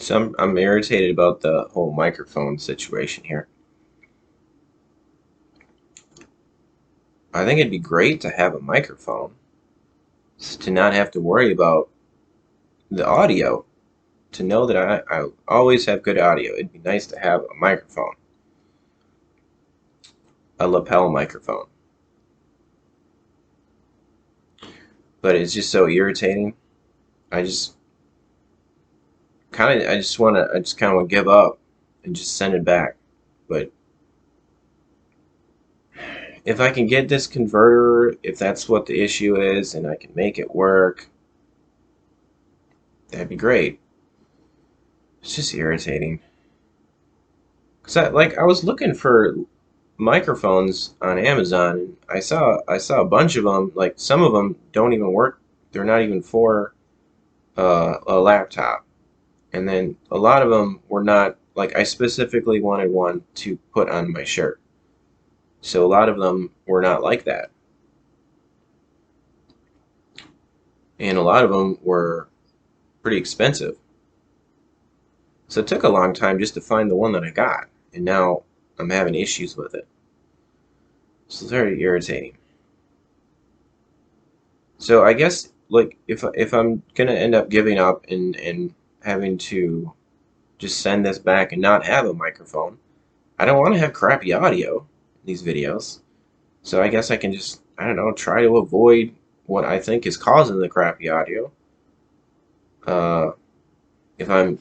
So I'm irritated about the whole microphone situation here. I think it'd be great to have a microphone to not have to worry about the audio, to know that I always have good audio. It'd be nice to have a microphone, a lapel microphone. But it's just so irritating. I just I just kind of want to give up and just send it back. But if I can get this converter, if that's what the issue is, and I can make it work, that'd be great. It's just irritating. Cause I was looking for microphones on Amazon. And I saw a bunch of them. Like some of them don't even work. They're not even for a laptop. And then a lot of them were not like I specifically wanted one to put on my shirt. So a lot of them were not like that. And a lot of them were pretty expensive. So it took a long time just to find the one that I got. And now I'm having issues with it. So it's very irritating. So I guess like if I'm gonna end up giving up and having to just send this back and not have a microphone, I don't want to have crappy audio in these videos. So I guess I can just, I don't know, try to avoid what I think is causing the crappy audio. Uh, if I'm,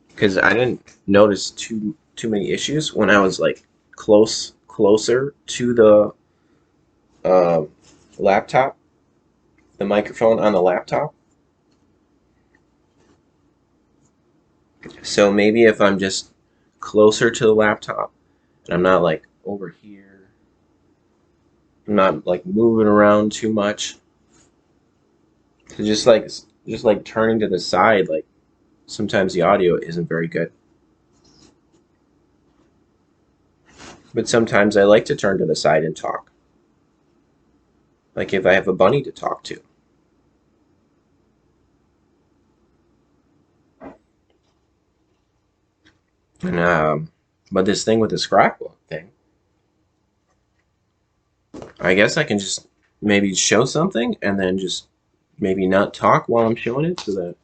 because I didn't notice too many issues when I was like closer to the uh, laptop, the microphone on the laptop. So maybe if I'm just closer to the laptop and I'm not like over here, I'm not like moving around too much. So just like turning to the side, like sometimes the audio isn't very good. But sometimes I like to turn to the side and talk. Like if I have a bunny to talk to. And but this thing with the scrapbook thing, I guess I can just maybe show something and then just maybe not talk while I'm showing it so that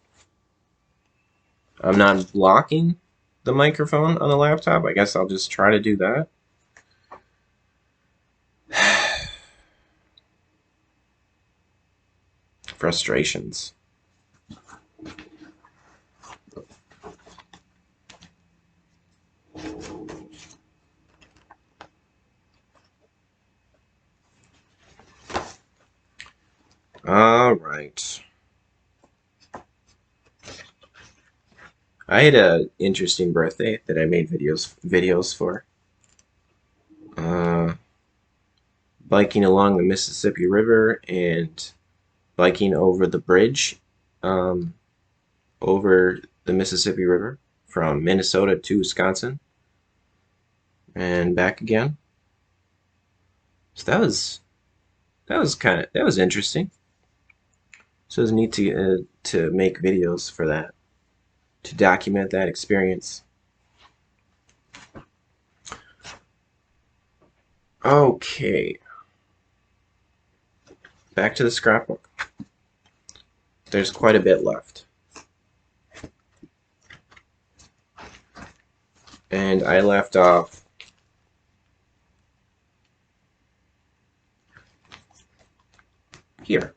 I'm not blocking the microphone on the laptop. I guess I'll just try to do that. Frustrations. All right. I had a interesting birthday that I made videos for. Uh, Biking along the Mississippi River and biking over the bridge um, over the Mississippi River from Minnesota to Wisconsin and back again. So that was interesting. So it was neat to make videos for that, to document that experience. Okay, back to the scrapbook. There's quite a bit left. And I left off here.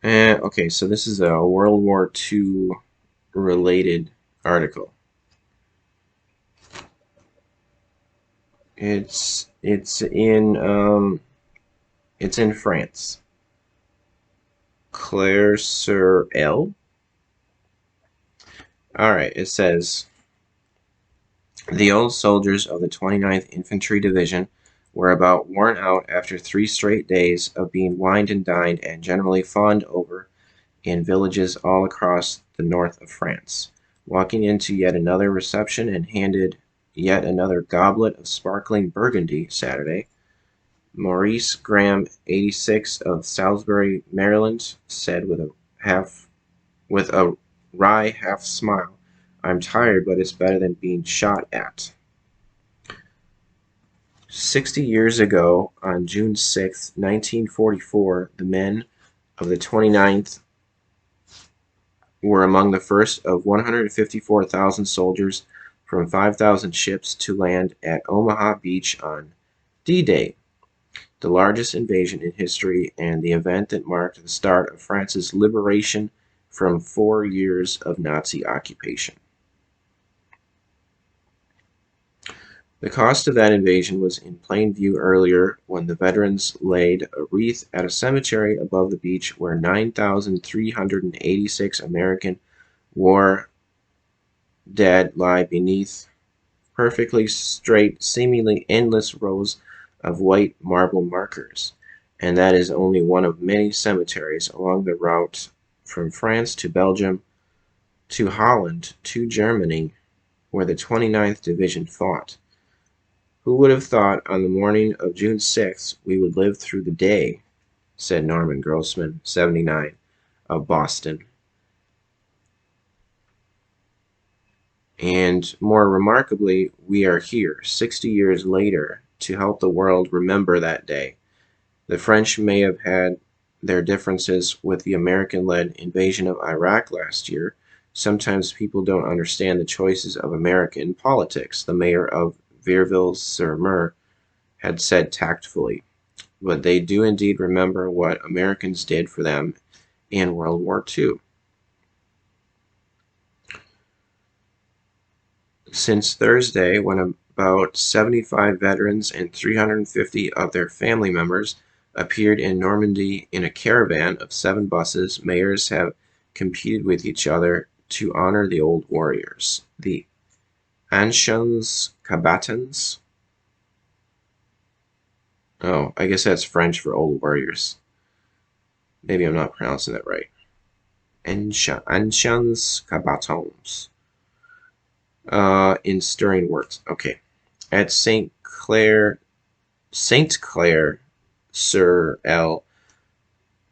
And okay, so this is a World War II related article. It's in France. Claire sur L. All right, it says the old soldiers of the 29th Infantry Division were about worn out after 3 straight days of being wined and dined and generally fawned over in villages all across the north of France. Walking into yet another reception and handed yet another goblet of sparkling Burgundy Saturday, Maurice Graham, 86, of Salisbury, Maryland, said with a wry half smile, "I'm tired, but it's better than being shot at." 60 years ago, on June 6, 1944, the men of the 29th were among the first of 154,000 soldiers from 5,000 ships to land at Omaha Beach on D-Day, the largest invasion in history and the event that marked the start of France's liberation from 4 years of Nazi occupation. The cost of that invasion was in plain view earlier when the veterans laid a wreath at a cemetery above the beach where 9,386 American war dead lie beneath perfectly straight, seemingly endless rows of white marble markers. And that is only one of many cemeteries along the route from France to Belgium to Holland to Germany where the 29th Division fought. "Who would have thought on the morning of June 6th we would live through the day," said Norman Grossman, 79, of Boston. And more remarkably, we are here, 60 years later, to help the world remember that day. The French may have had their differences with the American-led invasion of Iraq last year. Sometimes people don't understand the choices of American politics, the mayor of Vierville-sur-Mer had said tactfully. But they do indeed remember what Americans did for them in World War II. Since Thursday, when about 75 veterans and 350 of their family members appeared in Normandy in a caravan of 7 buses, mayors have competed with each other to honor the old warriors, the anciens combattants. Oh, I guess that's French for old warriors. Maybe I'm not pronouncing that right. Anciens combattants. In stirring works. Okay. At Saint Clair sur L,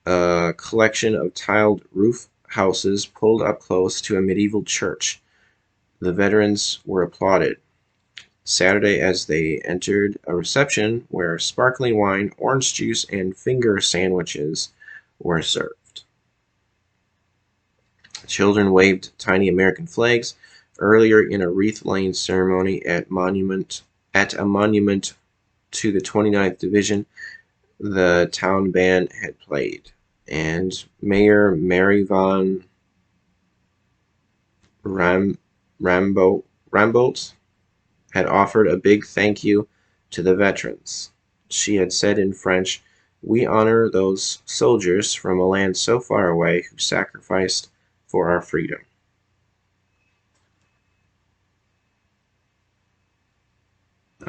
a collection of tiled roof houses pulled up close to a medieval church. The veterans were applauded Saturday as they entered a reception where sparkling wine, orange juice, and finger sandwiches were served. Children waved tiny American flags. Earlier in a wreath-laying ceremony at a monument to the 29th Division, the town band had played, and Mayor Mary von Rambolt had offered a big thank you to the veterans. She had said in French, "We honor those soldiers from a land so far away who sacrificed for our freedom."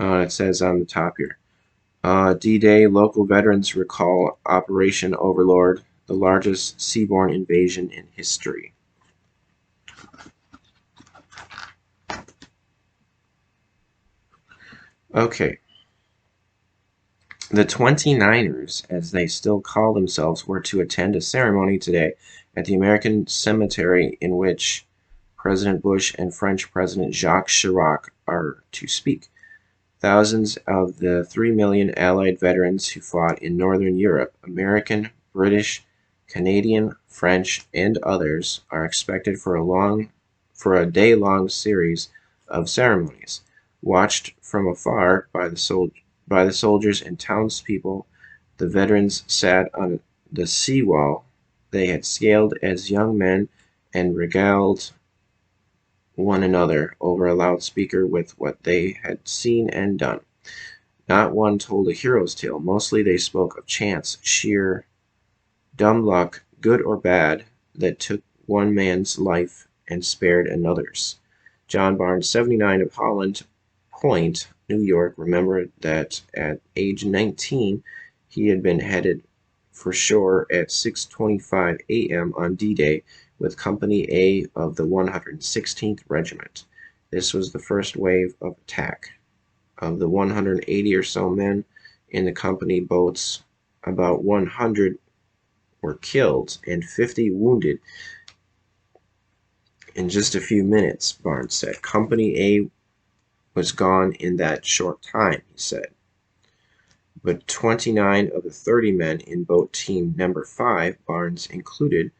It says on the top here, D-Day, local veterans recall Operation Overlord, the largest seaborne invasion in history. Okay. The 29ers, as they still call themselves, were to attend a ceremony today at the American Cemetery in which President Bush and French President Jacques Chirac are to speak. Thousands of the 3 million Allied veterans who fought in Northern Europe, American, British, Canadian, French, and others, are expected for a day-long series of ceremonies, watched from afar by the soldiers and townspeople. The veterans sat on the seawall they had scaled as young men and regaled one another over a loudspeaker with what they had seen and done. Not one told a hero's tale. Mostly they spoke of chance, sheer dumb luck, good or bad, that took one man's life and spared another's. John Barnes, 79, of Holland Point, New York, remembered that at age 19 he had been headed for shore at 6:25 a.m. on D-Day with Company A of the 116th Regiment. This was the first wave of attack. Of the 180 or so men in the company boats. About 100 were killed and 50 wounded in just a few minutes, Barnes said. Company A was gone in that short time, he said. But 29 of the 30 men in boat team number 5, Barnes included,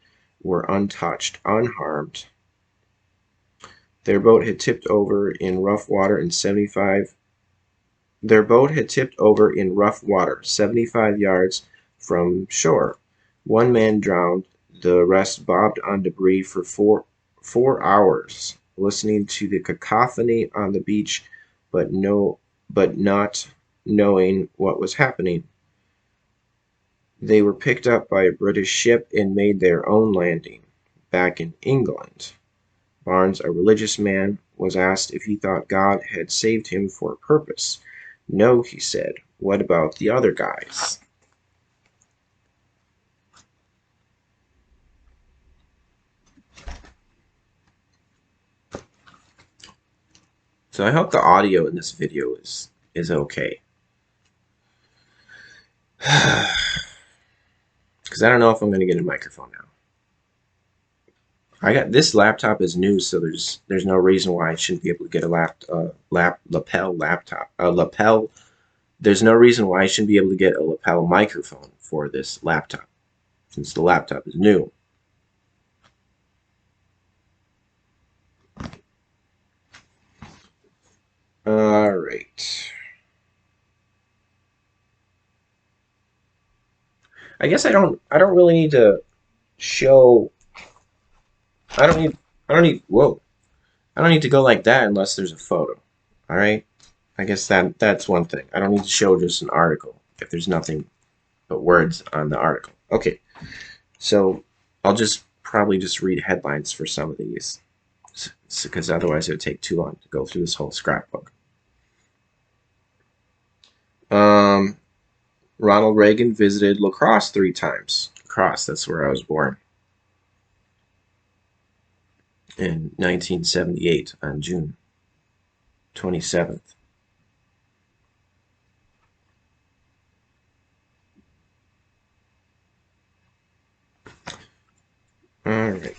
were untouched, unharmed. Their boat had tipped over in rough water 75 yards from shore. One man drowned, the rest bobbed on debris for four hours, listening to the cacophony on the beach, but not knowing what was happening. They were picked up by a British ship and made their own landing, back in England. Barnes, a religious man, was asked if he thought God had saved him for a purpose. No, he said. What about the other guys? So I hope the audio in this video is okay. Because I don't know if I'm going to get a microphone now. I got this laptop is new, so there's no reason why I shouldn't be able to get a lapel laptop. A lapel. There's no reason why I shouldn't be able to get a lapel microphone for this laptop, since the laptop is new. All right. I guess I don't really need to show. I don't need. Whoa. I don't need to go like that unless there's a photo. All right. I guess that's one thing. I don't need to show just an article if there's nothing but words on the article. Okay. So I'll just probably just read headlines for some of these, because otherwise it would take too long to go through this whole scrapbook. Ronald Reagan visited La Crosse 3 times. La Crosse, that's where I was born. In 1978 on June 27th. All right.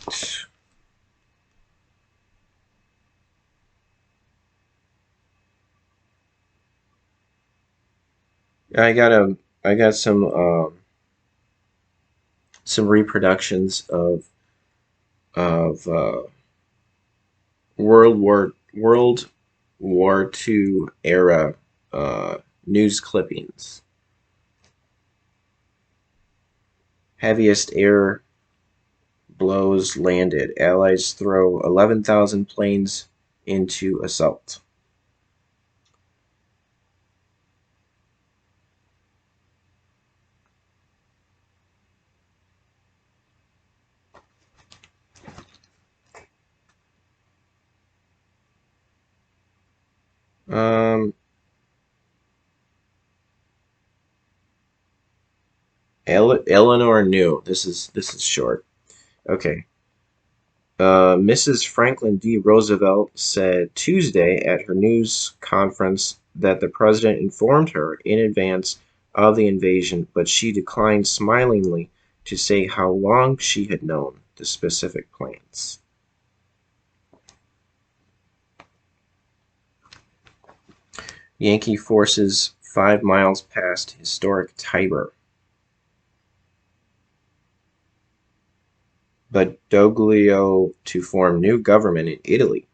I got some reproductions of World War II era news clippings. Heaviest air blows landed. Allies throw 11,000 planes into assault. Eleanor knew. This is short. Okay. Mrs. Franklin D. Roosevelt said Tuesday at her news conference that the president informed her in advance of the invasion, but she declined smilingly to say how long she had known the specific plans. Yankee forces 5 miles past historic Tiber. But Doglio to form new government in Italy.